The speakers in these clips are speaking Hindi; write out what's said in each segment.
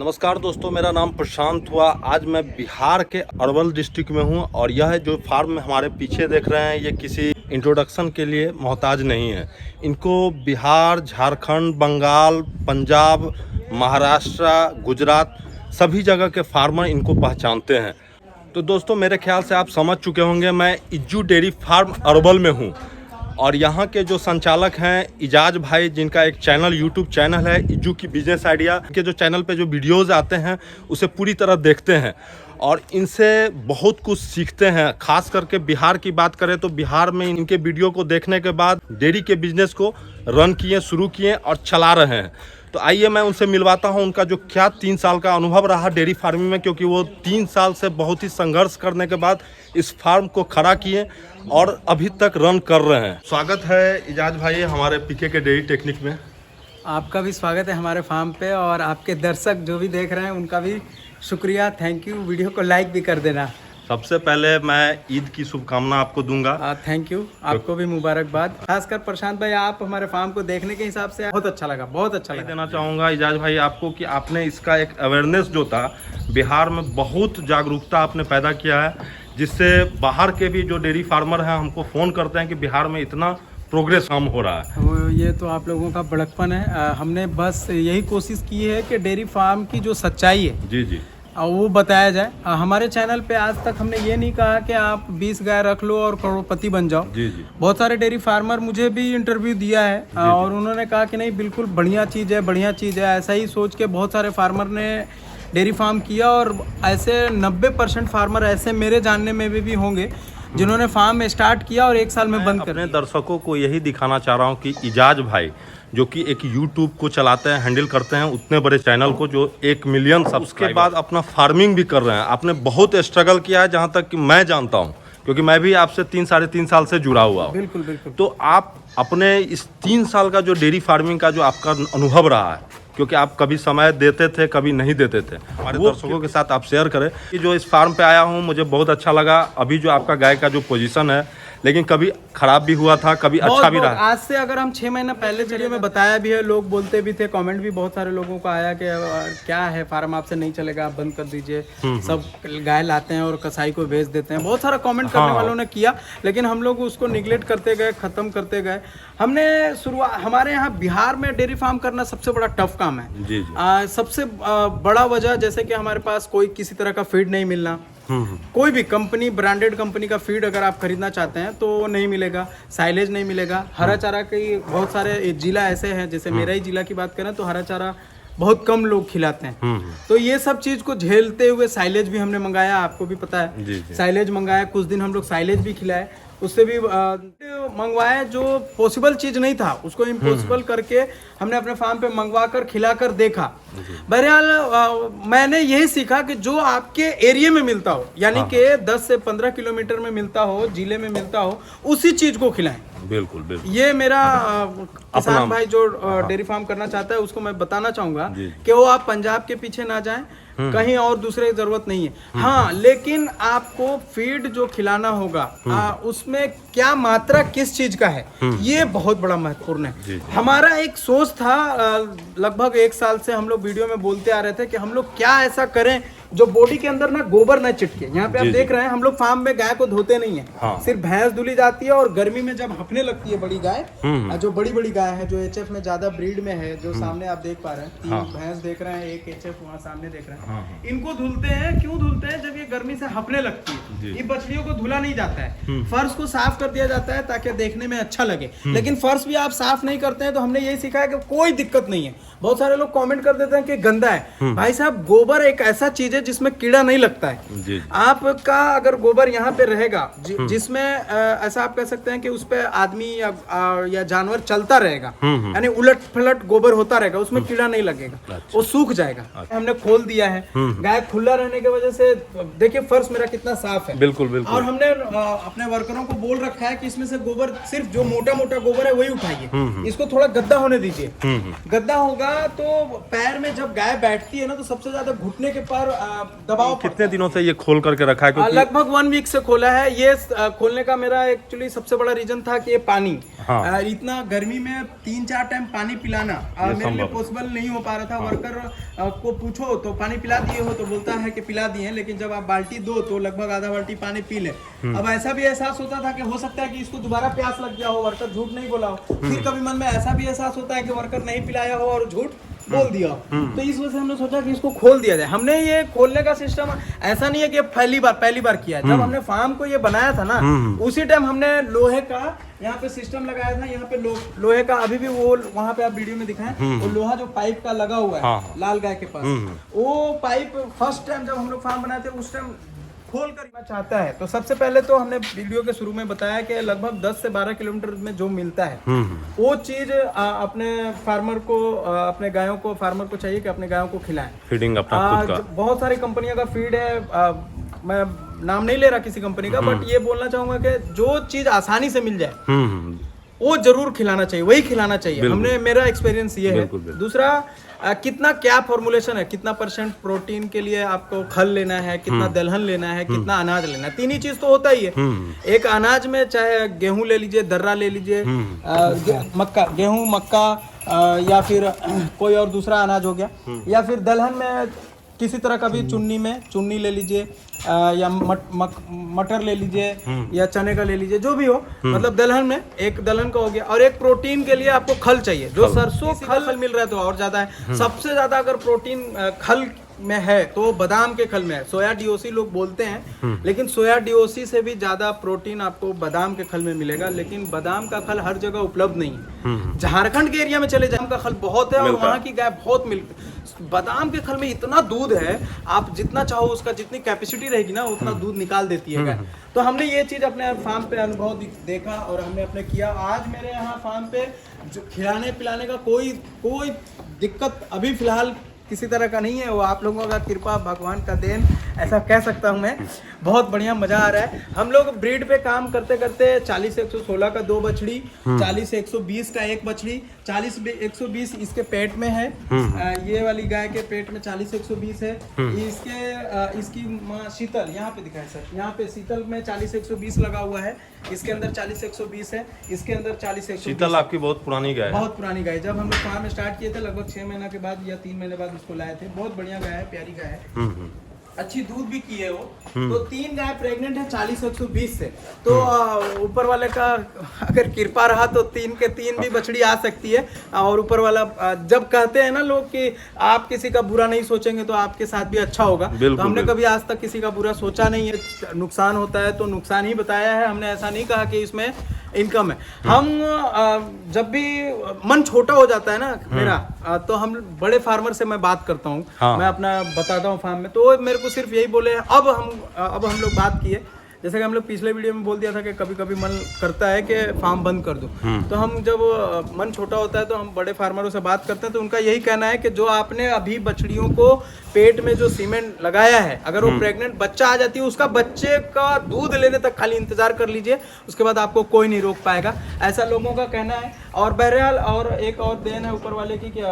नमस्कार दोस्तों, मेरा नाम प्रशांत हुआ। आज मैं बिहार के अरवल डिस्ट्रिक्ट में हूं और यह जो फार्म हमारे पीछे देख रहे हैं ये किसी इंट्रोडक्शन के लिए मोहताज नहीं है। इनको बिहार, झारखंड, बंगाल, पंजाब, महाराष्ट्र, गुजरात सभी जगह के फार्मर इनको पहचानते हैं। तो दोस्तों, मेरे ख्याल से आप समझ चुके होंगे मैं इज्जू डेयरी फार्म अरवल में हूँ और यहाँ के जो संचालक हैं इजाज भाई, जिनका एक चैनल यूट्यूब चैनल है इज्जू की बिजनेस आइडिया के, जो चैनल पे जो वीडियोस आते हैं उसे पूरी तरह देखते हैं और इनसे बहुत कुछ सीखते हैं। खास करके बिहार की बात करें तो बिहार में इनके वीडियो को देखने के बाद डेयरी के बिजनेस को रन किए, शुरू किए और चला रहे हैं। तो आइए मैं उनसे मिलवाता हूं उनका जो क्या 3 साल का अनुभव रहा डेयरी फार्मिंग में, क्योंकि वो 3 साल से बहुत ही संघर्ष करने के बाद इस फार्म को खड़ा किए और अभी तक रन कर रहे हैं। स्वागत है इजाज भाई हमारे पीके के डेयरी टेक्निक में। आपका भी स्वागत है हमारे फार्म पे और आपके दर्शक जो भी देख रहे हैं उनका भी शुक्रिया, थैंक यू। वीडियो को लाइक भी कर देना। सबसे पहले मैं ईद की शुभकामना आपको दूंगा। थैंक यू, आपको भी मुबारकबाद। खासकर प्रशांत भाई, आप हमारे फार्म को देखने के हिसाब से बहुत अच्छा लगा, बहुत अच्छा लगा। देना चाहूँगा इजाज भाई आपको कि आपने इसका एक अवेयरनेस जो था बिहार में बहुत जागरूकता आपने पैदा किया है, जिससे बाहर के भी जो डेयरी फार्मर हैं हमको फ़ोन करते हैं कि बिहार में इतना प्रोग्रेस काम हो रहा है। वो ये तो आप लोगों का बड़कपन है। हमने बस यही कोशिश की है कि डेयरी फार्म की जो सच्चाई है जी जी वो बताया जाए। हमारे चैनल पे आज तक हमने ये नहीं कहा कि आप 20 गाय रख लो और करोड़पति बन जाओ। जी जी। बहुत सारे डेयरी फार्मर मुझे भी इंटरव्यू दिया है और उन्होंने कहा कि नहीं, बिल्कुल बढ़िया चीज़ है, बढ़िया चीज़ है। ऐसा ही सोच के बहुत सारे फार्मर ने डेयरी फार्म किया और ऐसे 90% फार्मर ऐसे मेरे जानने में भी होंगे जिन्होंने फार्म स्टार्ट किया और 1 साल में बंद कर दिया। अपने दर्शकों को यही दिखाना चाह रहा हूँ कि इजाज भाई जो कि एक यूट्यूब को चलाते हैं, हैंडल करते हैं उतने बड़े चैनल को जो 1 मिलियन सब्सक्राइबर, उसके बाद अपना फार्मिंग भी कर रहे हैं। आपने बहुत स्ट्रगल किया है, जहाँ तक कि मैं जानता हूँ, क्योंकि मैं भी आपसे 3 साढ़े 3 साल से जुड़ा हुआ हूँ। बिल्कुल बिल्कुल। तो आप अपने इस 3 साल का जो डेयरी फार्मिंग का जो आपका अनुभव रहा है, क्योंकि आप कभी समय देते थे कभी नहीं देते थे, हमारे दर्शकों के साथ आप शेयर करें कि जो इस फार्म पे आया हूँ मुझे बहुत अच्छा लगा। अभी जो आपका गाय का जो पोजीशन है, लेकिन कभी खराब भी हुआ था, कभी अच्छा भी रहा। आज से अगर हम 6 महीना पहले वीडियो में बताया भी है, लोग बोलते भी थे, कमेंट भी बहुत सारे लोगों का आया कि क्या है फार्म आपसे नहीं चलेगा, आप बंद कर दीजिए, सब गाय लाते हैं और कसाई को भेज देते हैं। बहुत सारा कमेंट करने वालों ने किया, लेकिन हम लोग उसको निगलेक्ट करते गए, खत्म करते गए। हमने शुरुआत, हमारे यहाँ बिहार में डेयरी फार्म करना सबसे बड़ा टफ काम है। जी जी। सबसे बड़ा वजह जैसे कि हमारे पास कोई किसी तरह का फीड नहीं मिलना। कोई भी कंपनी, ब्रांडेड कंपनी का फीड अगर आप खरीदना चाहते हैं तो वो नहीं मिलेगा, साइलेज नहीं मिलेगा। हरा चारा के बहुत सारे जिला ऐसे हैं, जैसे मेरा ही जिला की बात करें तो हरा चारा बहुत कम लोग खिलाते हैं। तो ये सब चीज को झेलते हुए साइलेज भी हमने मंगाया, आपको भी पता है। जी जी। साइलेज मंगाया, कुछ दिन हम लोग साइलेज भी खिलाए, उससे भी मंगवाया। जो पॉसिबल चीज नहीं था उसको इम्पॉसिबल करके हमने अपने फार्म पे मंगवा कर खिलाकर देखा। बहरहाल मैंने यही सीखा कि जो आपके एरिया में मिलता हो, यानी कि 10 से 15 किलोमीटर में मिलता हो, जिले में मिलता हो, उसी चीज को खिलाएं। बिल्कुल बिल्कुल। ये मेरा किसान भाई जो डेयरी फार्म करना चाहता है उसको मैं बताना चाहूंगा कि वो आप पंजाब के पीछे ना जाएं, कहीं और दूसरे की जरूरत नहीं है। हाँ, लेकिन आपको फीड जो खिलाना होगा उसमें क्या मात्रा किस चीज का है, ये बहुत बड़ा महत्वपूर्ण है। हमारा एक सोच था, लगभग 1 साल से हम लोग वीडियो में बोलते आ रहे थे कि हम लोग क्या ऐसा करें जो बॉडी के अंदर ना गोबर न चिटके। यहाँ पे आप देख रहे हैं हम लोग फार्म में गाय को धोते नहीं है। हाँ। सिर्फ भैंस धुली जाती है और गर्मी में जब हफने लगती है बड़ी गाय, जो बड़ी बड़ी गाय है, जो एचएफ में ज्यादा ब्रीड में है, जो सामने आप देख पा रहे हैं, 3 भैंस देख रहे हैं, 1 एचएफ वहाँ सामने देख रहे हैं। इनको धुलते हैं, क्यों धुलते हैं? जब ये गर्मी से हफने लगती है, ये बछड़ियों को धुला नहीं जाता है, फर्श को साफ कर दिया जाता है ताकि देखने में अच्छा लगे। लेकिन फर्श भी आप साफ नहीं करते हैं तो हमने यही सीखा है कि कोई दिक्कत नहीं है। बहुत सारे लोग कमेंट कर देते हैं कि गंदा है। भाई साहब, गोबर एक ऐसा चीज है जिसमें कीड़ा नहीं लगता है। जी। आपका अगर गोबर यहाँ पे रहेगा जिसमें ऐसा आप कह सकते हैं कि उस पे आदमी या जानवर चलता रहेगा, यानी उलट पलट गोबर होता रहेगा, उसमें कीड़ा नहीं लगेगा। अच्छा। वो सूख जाएगा। अच्छा। हमने खोल दिया है, गाय खुला रहने की वजह से देखिए फर्श मेरा कितना साफ है। बिल्कुल बिल्कुल। और हमने अपने वर्करों को बोल रखा है कि इसमें से गोबर, सिर्फ जो मोटा मोटा गोबर है वही उठाइए, इसको थोड़ा गद्दा होने दीजिए। गद्दा होगा तो पैर में जब गाय बैठती है ना तो सबसे ज्यादा घुटने के पर दबाव कितने दिनों से ये खोल करके रखा है? क्योंकि लगभग 1 वीक से खोला है ये। खोलने का मेरा एक्चुअली सबसे बड़ा रीजन था कि ये पानी, हाँ। इतना गर्मी में 3-4 टाइम पानी पिलाना मेरे लिए पॉसिबल नहीं हो पा रहा था। वर्कर को पूछो तो पानी पिला दिए हो तो बोलता है कि पिला दिए, लेकिन जब आप बाल्टी दो तो लगभग आधा बाल्टी पानी पी ले। अब ऐसा भी एहसास होता था कि हो सकता है कि इसको दोबारा प्यास लग गया हो, वर्कर झूठ नहीं बोला हो। फिर कभी मन में ऐसा भी एहसास होता है कि वर्कर नहीं पिलाया हो और झूठ बोल दिया। तो इस वजह से हमने सोचा कि इसको खोल दिया जाए। हमने ये खोलने का सिस्टम ऐसा नहीं है कि पहली बार किया। जब हमने फार्म को ये बनाया था ना, उसी टाइम हमने लोहे का यहाँ पे सिस्टम लगाया था। यहाँ पे लोहे का अभी भी वो वहाँ पे आप वीडियो में दिखाएं, वो लोहा जो पाइप का लगा हुआ है, हाँ। लाल गाय के पास, वो पाइप फर्स्ट टाइम जब हम लोग फार्म बनाए थे उस टाइम खोल कर चाहता है। तो सबसे पहले तो हमने वीडियो के शुरू में बताया कि लगभग 10 से 12 किलोमीटर में जो मिलता है वो चीज अपने फार्मर को, अपने गायों को, फार्मर को चाहिए कि अपने गायों को खिलाएं। फीडिंग अपना खुद का। बहुत सारी कंपनियों का फीड है, मैं नाम नहीं ले रहा किसी कंपनी का, बट ये बोलना चाहूंगा कि जो चीज आसानी से मिल जाए वो जरूर खिलाना चाहिए, वही खिलाना चाहिए। हमने, मेरा एक्सपीरियंस ये है। दूसरा, कितना क्या फॉर्मुलेशन है, कितना % प्रोटीन के लिए आपको खल लेना है, कितना दलहन लेना है, कितना अनाज लेना है, 3 ही चीज तो होता ही है। एक अनाज में चाहे गेहूं ले लीजिए, दर्रा ले लीजिए, मक्का, गेहूं, मक्का, या फिर कोई और दूसरा अनाज हो गया, या फिर दलहन में किसी तरह का भी चुन्नी ले लीजिए, या मटर ले लीजिए, या चने का ले लीजिए, जो भी हो। मतलब दलहन में एक दलहन का हो गया, और एक प्रोटीन के लिए आपको खल चाहिए। जो सरसों खल मिल रहा है तो और ज्यादा है। सबसे ज्यादा अगर प्रोटीन खल में है तो बादाम के खल में है। सोया डीओसी लोग बोलते हैं, लेकिन सोया डीओसी से भी ज्यादा प्रोटीन आपको बादाम के खल में मिलेगा। लेकिन बादाम का खल हर जगह उपलब्ध नहीं है। झारखंड के एरिया में चले जाए, का खल बहुत है और वहाँ की गाय बहुत मिलती। बादाम के खल में इतना दूध है, आप जितना चाहो उसका, जितनी कैपेसिटी रहेगी ना उतना दूध निकाल देती है गाय। तो हमने ये चीज अपने फार्म पे अनुभव देखा और हमने अपने किया। आज मेरे यहाँ फार्म पे जो खिलाने पिलाने का कोई दिक्कत अभी फिलहाल किसी तरह का नहीं है। वो आप लोगों का कृपा, भगवान का देन, ऐसा कह सकता हूँ मैं। बहुत बढ़िया मजा आ रहा है। हम लोग ब्रीड पे काम करते करते 40 से 116 का 2 बछड़ी, 40 से 120 का 1 बछड़ी, 40 से 120 इसके पेट में है। ये वाली गाय के पेट में 40 से 120 है। इसकी माँ शीतल, यहाँ पे दिखाए सर, यहाँ पे शीतल में 40 से 120 लगा हुआ है। इसके अंदर 40 से 120 है, इसके अंदर 40 से 120। शीतल आपकी बहुत पुरानी गाय है। बहुत पुरानी गाय। जब हम लोग फार्म स्टार्ट किए थे लगभग 6 महीना के बाद या 3 महीने बाद इसको लाए थे। बहुत बढ़िया गाय है, प्यारी गाय है, अच्छी दूध भी की है वो। तो 3 गाय प्रेग्नेंट है 40 से 120 से। तो ऊपर वाले का अगर कृपा रहा तो 3 के 3 भी बछड़ी आ सकती है। और ऊपर वाला, जब कहते हैं ना लोग कि आप किसी का बुरा नहीं सोचेंगे तो आपके साथ भी अच्छा होगा, तो हमने कभी आज तक किसी का बुरा सोचा नहीं है। नुकसान होता है तो नुकसान ही बताया है, हमने ऐसा नहीं कहा कि इसमें इनकम है। हम जब भी मन छोटा हो जाता है ना मेरा, तो हम बड़े फार्मर से मैं बात करता हूँ। हाँ। मैं अपना बताता हूँ फार्म में, तो मेरे को सिर्फ यही बोले। अब हम लोग बात किए, जैसे कि हम लोग पिछले वीडियो में बोल दिया था कि कभी कभी मन करता है कि फार्म बंद कर दो। तो हम जब मन छोटा होता है तो हम बड़े फार्मरों से बात करते हैं, तो उनका यही कहना है कि जो आपने अभी बछड़ियों को पेट में जो सीमेंट लगाया है, अगर वो प्रेग्नेंट बच्चा आ जाती है, उसका बच्चे का दूध लेने तक खाली इंतजार कर लीजिए, उसके बाद आपको कोई नहीं रोक पाएगा, ऐसा लोगों का कहना है। और बहरहाल, और एक और देन है ऊपर वाले की कि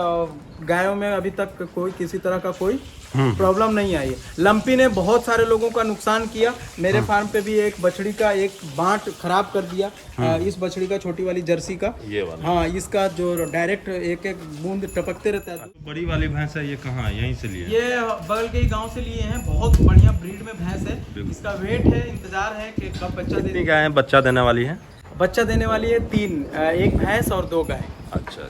गायों में अभी तक कोई किसी तरह का कोई प्रॉब्लम नहीं आई है। लंपी ने बहुत सारे लोगों का नुकसान किया। मेरे फार्म पे भी एक बछड़ी का एक बांट खराब कर दिया। इस बछड़ी का, छोटी वाली जर्सी का, ये वाला, हाँ, इसका जो डायरेक्ट एक एक बूंद टपकते रहता है। तो बड़ी वाली भैंस है, ये कहाँ, यहीं से लिए? ये बगल के ही गांव से लिए हैं। बहुत बढ़िया ब्रीड में भैंस है। इसका वेट है, इंतजार है कि कब बच्चा देने। गाय बच्चा देने वाली है? बच्चा देने वाली है 3, एक भैंस और 2 गाय। अच्छा,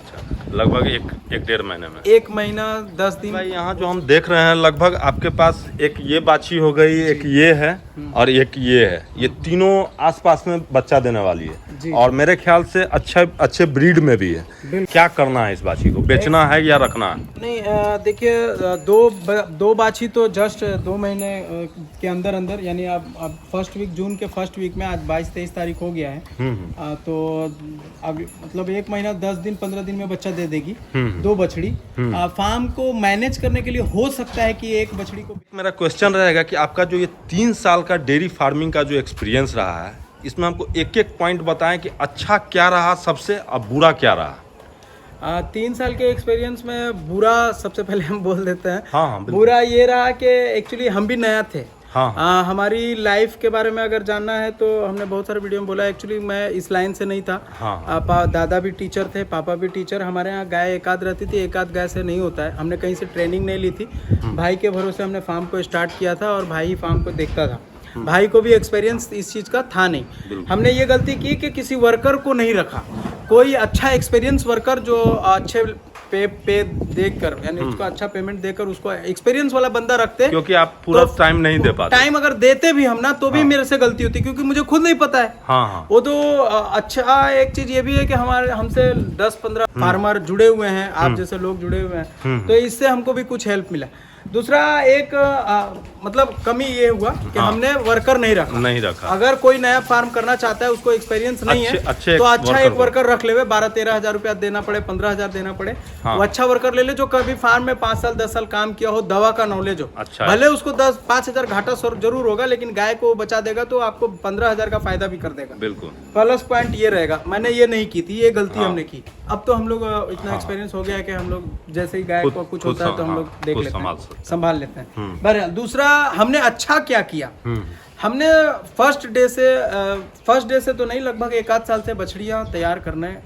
लगभग एक 1.5 महीने में, 1 महीना 10 दिन। भाई यहाँ जो हम देख रहे हैं, लगभग आपके पास एक ये बाछी हो गई, एक ये है और एक ये है। ये तीनों आसपास में बच्चा देने वाली है और मेरे ख्याल से अच्छे ब्रीड में भी है। क्या करना है इस बाछी को, बेचना है या रखना है? नहीं, देखिए, दो बाछी तो जस्ट 2 महीने के अंदर यानी अब फर्स्ट वीक, जून के फर्स्ट वीक में, आज 22-23 तारीख हो गया है, तो अब मतलब 1 महीना 10 दिन 15 दिन में बच्चा दे देगी 2 बछड़ी। फार्म को मैनेज करने के लिए हो सकता है कि एक बछड़ी को। मेरा क्वेश्चन रहेगा कि आपका जो ये 3 साल का डेयरी फार्मिंग का जो एक्सपीरियंस रहा है, इसमें हमको एक एक पॉइंट बताएं कि अच्छा क्या रहा सबसे और बुरा क्या रहा। 3 साल के एक्सपीरियंस में बुरा सबसे पहले हम बोल देते हैं। हाँ, बुरा ये रहा कि एक्चुअली हम भी नया थे। हाँ। हमारी लाइफ के बारे में अगर जानना है तो हमने बहुत सारे वीडियो में बोला। एक्चुअली मैं इस लाइन से नहीं था। दादा भी टीचर थे, पापा भी टीचर। हमारे यहाँ गाय एक आध रहती थी, एक आध गाय से नहीं होता है। हमने कहीं से ट्रेनिंग नहीं ली थी। भाई के भरोसे हमने फार्म को स्टार्ट किया था और भाई ही फार्म को देखता था। भाई को भी एक्सपीरियंस इस चीज़ का था नहीं। हमने ये गलती की कि किसी वर्कर को नहीं रखा। कोई अच्छा एक्सपीरियंस वर्कर जो अच्छे पे देकर, यानी उसको अच्छा पेमेंट देकर उसको एक्सपीरियंस वाला बंदा रखते, क्योंकि आप पूरा तो टाइम नहीं दे पाते। टाइम अगर देते भी हम ना तो भी मेरे से गलती होती, क्योंकि मुझे खुद नहीं पता है। वो तो अच्छा एक चीज ये भी है कि हमारे हमसे 10-15 फार्मर जुड़े हुए हैं, आप जैसे लोग जुड़े हुए हैं, तो इससे हमको भी कुछ हेल्प मिला। दूसरा एक मतलब कमी ये हुआ कि हमने वर्कर नहीं रखा। अगर कोई नया फार्म करना चाहता है, उसको एक्सपीरियंस नहीं है, तो अच्छा एक वर्कर रख ले। 12-13 हजार रुपया देना पड़े, 15 हजार देना पड़े। वो अच्छा वर्कर ले ले जो कभी फार्म में 5 साल 10 साल काम किया हो, दवा का नॉलेज हो। भले उसको 5 हजार घाटा जरूर होगा, लेकिन गाय को बचा देगा तो आपको 15 हजार का फायदा भी कर देगा। बिल्कुल प्लस पॉइंट ये रहेगा। मैंने ये नहीं की थी, ये गलती हमने की। अब तो हम लोग इतना एक्सपीरियंस हो गया है कि हम लोग जैसे ही गाय को कुछ होता है तो हम लोग देख लेते हैं, संभाल लेते हैं। बहरहाल दूसरा हमने अच्छा क्या किया, हमने फर्स्ट डे से तो नहीं, लगभग 1 आध साल से बछड़ियां तैयार करने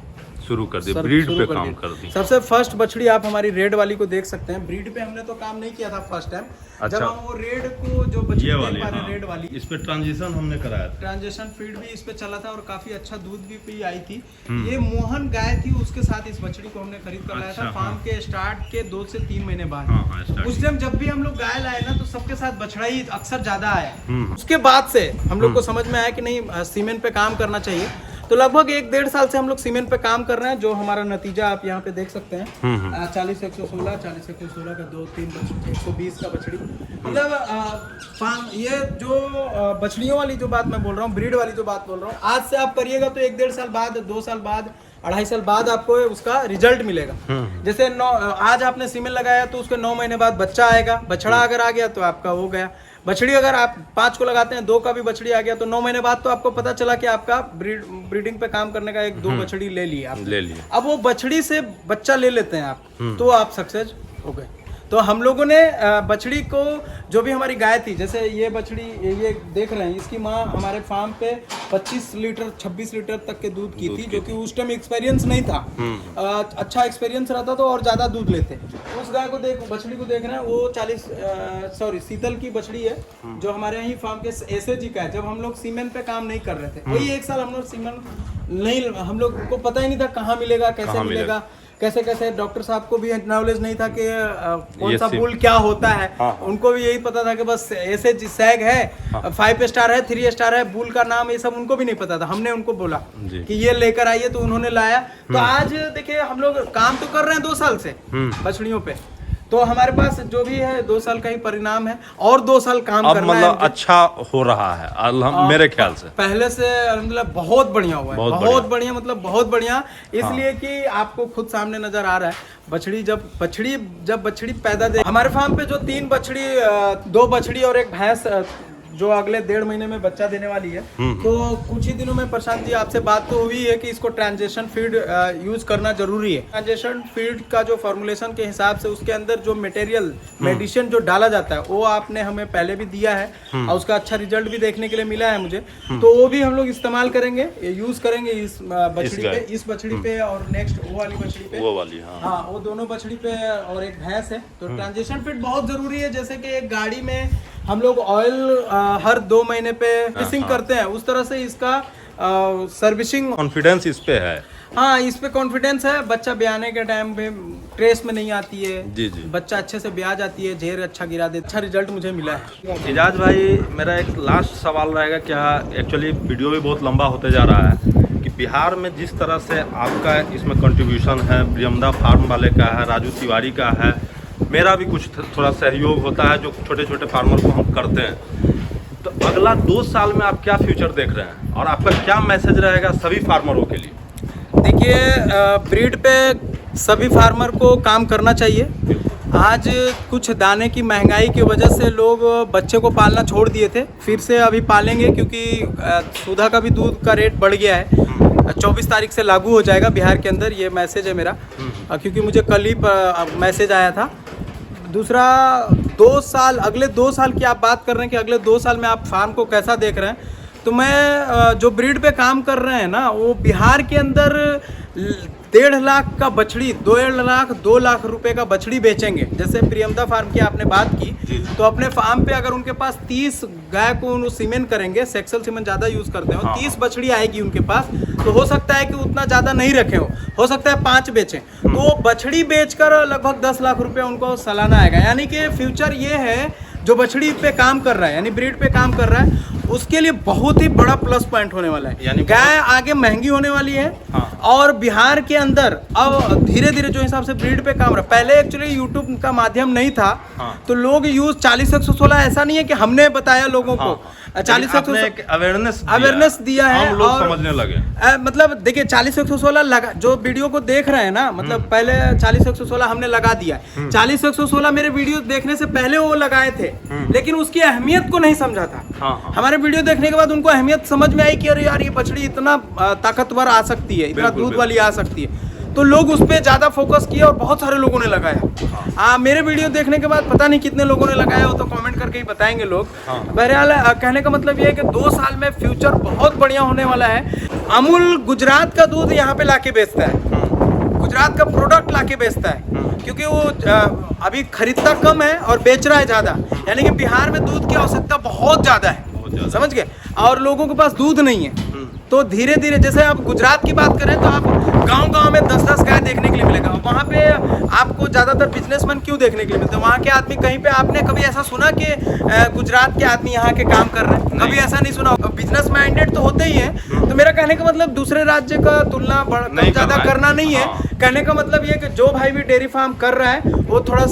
शुरू कर दी, ब्रीड पे काम कर दी। सबसे फर्स्ट बछड़ी आप हमारी रेड वाली को देख सकते हैं। ब्रीड पे हमने तो काम नहीं किया था फर्स्ट टाइम। अच्छा। जब हम वो रेड को जो बछड़ी देख पा रहे, रेड वाली, इस पे ट्रांजिशन हमने कराया था। ट्रांजिशन फीड भी इस पे चला था और काफी अच्छा दूध भी पी आई थी। ये मोहन गाय थी, उसके साथ इस बछड़ी को हमने खरीद कर लाया था फार्म के स्टार्ट के 2 से 3 महीने बाद। उस टाइम जब भी हम लोग गाय लाए ना, तो सबके साथ बछड़ा ही अक्सर ज्यादा आया। उसके बाद से हम लोग को समझ में आया कि नहीं, सीमेन पे काम करना चाहिए। तो लगभग 1-1.5 साल से हम लोग सीमेंट पे काम कर रहे हैं। जो हमारा नतीजा आप यहाँ पे देख सकते हैं, 40-116, 40-116 का 2-3 120 का बछड़ी। मतलब ये जो बछड़ियों वाली जो बात मैं बोल रहा हूँ, ब्रीड वाली जो बात बोल रहा हूँ, आज से आप करिएगा तो 1-1.5 साल बाद, 2 साल बाद, 2.5 साल बाद आपको उसका रिजल्ट मिलेगा। जैसे आज आपने सीमेंट लगाया तो उसके 9 महीने बाद बच्चा आएगा। बछड़ा अगर आ गया तो आपका हो गया। बछड़ी अगर आप 5 को लगाते हैं, 2 का भी बछड़ी आ गया तो 9 महीने बाद तो आपको पता चला कि आपका ब्रीडिंग पे काम करने का 1-2 बछड़ी ले लिया। अब वो बछड़ी से बच्चा ले लेते हैं आप, तो आप सक्सेस हो गए। तो हम लोगों ने बछड़ी को, जो भी हमारी गाय थी, जैसे ये बछड़ी ये देख रहे हैं, इसकी माँ हमारे फार्म पे 25 लीटर 26 लीटर तक के दूध की थी, जो कि उस टाइम एक्सपीरियंस नहीं था। अच्छा एक्सपीरियंस रहता तो और ज्यादा दूध लेते। उस गाय को बछड़ी को देख रहे हैं, वो शीतल की बछड़ी है, जो हमारे यही फार्म के एसएजी का है। जब हम लोग सीमेंट पे काम नहीं कर रहे थे, वही 1 साल हम लोग सीमेंट नहीं, हम लोग को पता ही नहीं था कहाँ मिलेगा, कैसे मिलेगा, कैसे डॉक्टर साहब को भी नॉलेज नहीं था कि कौन सा बुल क्या होता है। उनको भी यही पता था कि बस ऐसे सैग है, 5 स्टार है, 3 स्टार है, बुल का नाम ये सब उनको भी नहीं पता था। हमने उनको बोला कि ये लेकर आइए, तो उन्होंने लाया। तो आज देखिए हम लोग काम तो कर रहे हैं 2 साल से बछड़ियों पे, तो हमारे पास जो भी है 2 साल का ही परिणाम है और 2 साल काम करना मतलब है। अच्छा हो रहा है मेरे ख्याल से पहले से अल्हम्दुलिल्लाह बहुत बढ़िया हुआ है, बहुत बढ़िया, मतलब बहुत बढ़िया। इसलिए कि आपको खुद सामने नजर आ रहा है। बछड़ी जब बछड़ी पैदा दे, हमारे फार्म पे जो 3 बछड़ी, 2 बछड़ी और 1 भैंस जो अगले 1.5 महीने में बच्चा देने वाली है। तो कुछ ही दिनों में प्रशांत जी आपसे बात तो हुई है कि इसको ट्रांजिशन फीड यूज करना जरूरी है। ट्रांजिशन फीड का जो फॉर्मुलेशन के हिसाब से उसके अंदर जो मटेरियल मेडिसिन जो डाला जाता है, वो आपने हमें पहले भी दिया है और उसका अच्छा रिजल्ट भी देखने के लिए मिला है मुझे। तो वो भी हम लोग इस्तेमाल करेंगे, यूज करेंगे इस बछड़ी पे, इस बछड़ी पे और नेक्स्ट वो वाली बछड़ी पे, वो वाली, हाँ वो दोनों बछड़ी पे और 1 भैंस है। तो ट्रांजिशन फीड बहुत जरूरी है। जैसे कि एक गाड़ी में हम लोग ऑयल हर 2 महीने पे फिसिंग करते हैं, उस तरह से इसका सर्विसिंग कॉन्फिडेंस इस पे है। हाँ, इस पे कॉन्फिडेंस है। बच्चा ब्याने के टाइम पे ट्रेस में नहीं आती है। जी। बच्चा अच्छे से ब्याह जाती है, झेर अच्छा गिरा दे, अच्छा रिजल्ट मुझे मिला है। इजाज भाई, मेरा एक लास्ट सवाल रहेगा, क्या एक्चुअली वीडियो भी बहुत लंबा होते जा रहा है, कि बिहार में जिस तरह से आपका इसमें कंट्रीब्यूशन है, प्रियमदा फार्म वाले का है, राजू तिवारी का है, मेरा भी कुछ थोड़ा सहयोग होता है जो छोटे छोटे फार्मर को हम करते हैं। तो अगला 2 साल में आप क्या फ्यूचर देख रहे हैं और आपका क्या मैसेज रहेगा सभी फार्मरों के लिए? देखिए, ब्रीड पे सभी फार्मर को काम करना चाहिए। आज कुछ दाने की महंगाई की वजह से लोग बच्चे को पालना छोड़ दिए थे, फिर से अभी पालेंगे, क्योंकि सुधा का भी दूध का रेट बढ़ गया है। 24 तारीख से लागू हो जाएगा बिहार के अंदर, ये मैसेज है मेरा। क्योंकि मुझे कल ही मैसेज आया था। दूसरा 2 साल, अगले 2 साल की आप बात कर रहे हैं कि अगले 2 साल में आप फार्म को कैसा देख रहे हैं, तो मैं जो ब्रीड पे काम कर रहे हैं ना, वो बिहार के अंदर 1.5 लाख का बछड़ी, 2 लाख रुपए का बछड़ी बेचेंगे। जैसे प्रियमदा फार्म की आपने बात की, तो अपने फार्म पे अगर उनके पास 30 गाय को सीमेंट करेंगे, सेक्सल सीमेंट ज़्यादा यूज़ करते हो, 30 बछड़ी आएगी उनके पास, तो हो सकता है कि उतना ज़्यादा नहीं रखे हो सकता है 5 बेचें, तो बछड़ी बेचकर लगभग 10 लाख रुपए उनको सालाना आएगा। यानी कि फ्यूचर ये है, जो बछड़ी पे काम कर रहा है यानी ब्रीड पे काम कर रहा है, उसके लिए बहुत ही बड़ा प्लस पॉइंट होने वाला है। यानी गाय आगे महंगी होने वाली है। और बिहार के अंदर अब धीरे धीरे जो हिसाब से ब्रीड पे काम रहा, पहले एक्चुअली यूट्यूब का माध्यम नहीं था, तो लोग यूज 40-116 ऐसा नहीं है कि हमने बताया लोगों को, 40-116 अवेयरनेस दिया है, हम लोग समझने लगे। मतलब देखिए 40-116 लगा, जो वीडियो को देख रहे हैं ना, मतलब पहले 40-116 हमने लगा दिया है। 40-116 मेरे वीडियो देखने से पहले वो लगाए थे, लेकिन उसकी अहमियत को नहीं समझा था। हमारे वीडियो देखने के बाद उनको अहमियत समझ में आई कि अरे यार, ये बछड़ी इतना ताकतवर आ सकती है, इतना दूध वाली आ सकती है, तो लोग उस पर ज्यादा फोकस किया और बहुत सारे लोगों ने लगाया। मेरे वीडियो देखने के बाद पता नहीं कितने लोगों ने लगाया हो, तो कमेंट करके ही बताएंगे लोग। बहरहाल कहने का मतलब ये है कि 2 साल में फ्यूचर बहुत बढ़िया होने वाला है। अमूल गुजरात का दूध यहाँ पे लाके बेचता है, गुजरात का प्रोडक्ट लाके बेचता है, क्योंकि वो अभी खरीदता कम है और बेच रहा है ज्यादा। यानी कि बिहार में दूध की आवश्यकता बहुत ज्यादा है, समझ गए, और लोगों के पास दूध नहीं है। तो धीरे धीरे, जैसे आप गुजरात की बात करें, तो आप गांव-गांव में 10-10 गाय देखने के लिए मिलेगा। वहाँ पे आपको ज़्यादातर बिजनेसमैन क्यों देखने के लिए मिलते हैं? वहाँ के आदमी, कहीं पे आपने कभी ऐसा सुना कि गुजरात के आदमी यहाँ के काम कर रहे हैं? कभी ऐसा नहीं सुना। बिजनेस माइंडेड तो होते ही हैं। तो मेरा कहने का मतलब दूसरे राज्य का तुलना ज़्यादा करना नहीं है। कहने का मतलब ये कि जो भाई भी डेयरी फार्म कर रहा है, वो थोड़ा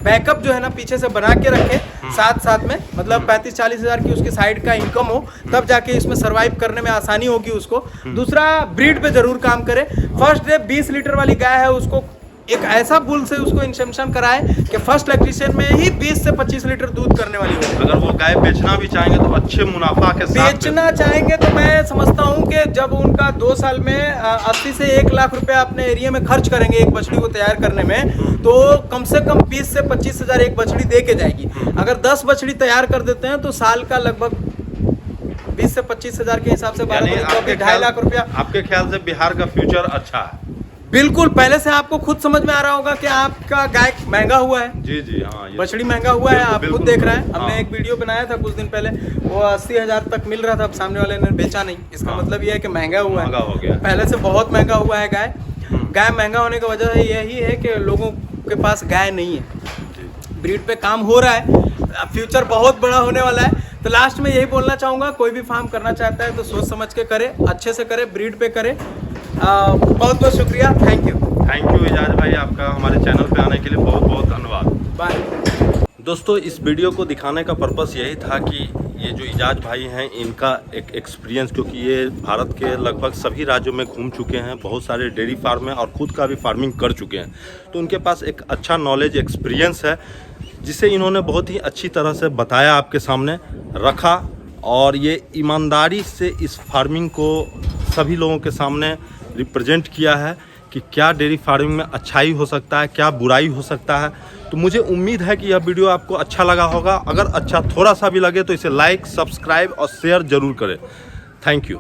बैकअप जो है ना पीछे से बना के रखे, साथ में, मतलब 35-40 हज़ार की उसके साइड का इनकम हो, तब जाके इसमें सरवाइव करने में आसानी होगी उसको। दूसरा, ब्रीड पे जरूर काम करे। फर्स्ट डे 20 लीटर वाली गाय है, उसको एक ऐसा बुल से उसको इंसेमिनेशन कराए कि फर्स्ट लैक्टेशन में ही 20 से 25 लीटर दूध करने वाली हो। अगर वो गाय बेचना भी चाहेंगे तो अच्छे मुनाफा के साथ बेचना चाहेंगे, तो मैं समझता हूँ कि जब उनका 2 साल में 80 से 1 लाख रुपए अपने एरिया में खर्च करेंगे एक बछड़ी को तैयार करने में, तो कम से कम 20 से 25 हज़ार एक बछड़ी दे के जाएगी। अगर 10 बछड़ी तैयार कर देते हैं तो साल का लगभग 20 से 25 हज़ार के हिसाब से 2.5 लाख रुपया। आपके ख्याल से बिहार का फ्यूचर अच्छा है? बिल्कुल। पहले से आपको खुद समझ में आ रहा होगा कि आपका गाय महंगा हुआ है। जी हाँ, बछड़ी महंगा हुआ है, आप खुद देख रहे हैं। हमने एक वीडियो बनाया था कुछ दिन पहले, वो 80 हज़ार तक मिल रहा था, अब सामने वाले ने बेचा नहीं। इसका मतलब ये है कि महंगा हुआ है, हो गया। पहले से बहुत महंगा हुआ है गाय। गाय महंगा होने की वजह यही है कि लोगों के पास गाय नहीं है। ब्रीड पे काम हो रहा है, फ्यूचर बहुत बड़ा होने वाला है। तो लास्ट में यही बोलना चाहूँगा, कोई भी फार्म करना चाहता है तो सोच समझ के करे, अच्छे से करे, ब्रीड पे करे। बहुत बहुत शुक्रिया, थैंक यू एजाज भाई, आपका हमारे चैनल पे आने के लिए बहुत बहुत धन्यवाद। बाय। दोस्तों, इस वीडियो को दिखाने का पर्पस यही था कि ये जो एजाज भाई हैं, इनका एक एक्सपीरियंस, क्योंकि ये भारत के लगभग सभी राज्यों में घूम चुके हैं, बहुत सारे डेयरी फार्म में और ख़ुद का भी फार्मिंग कर चुके हैं, तो उनके पास एक अच्छा नॉलेज, एक्सपीरियंस है, जिसे इन्होंने बहुत ही अच्छी तरह से बताया, आपके सामने रखा, और ये ईमानदारी से इस फार्मिंग को सभी लोगों के सामने रिप्रेजेंट किया है कि क्या डेयरी फार्मिंग में अच्छाई हो सकता है, क्या बुराई हो सकता है। तो मुझे उम्मीद है कि यह वीडियो आपको अच्छा लगा होगा। अगर अच्छा थोड़ा सा भी लगे तो इसे लाइक, सब्सक्राइब और शेयर ज़रूर करें। Thank you.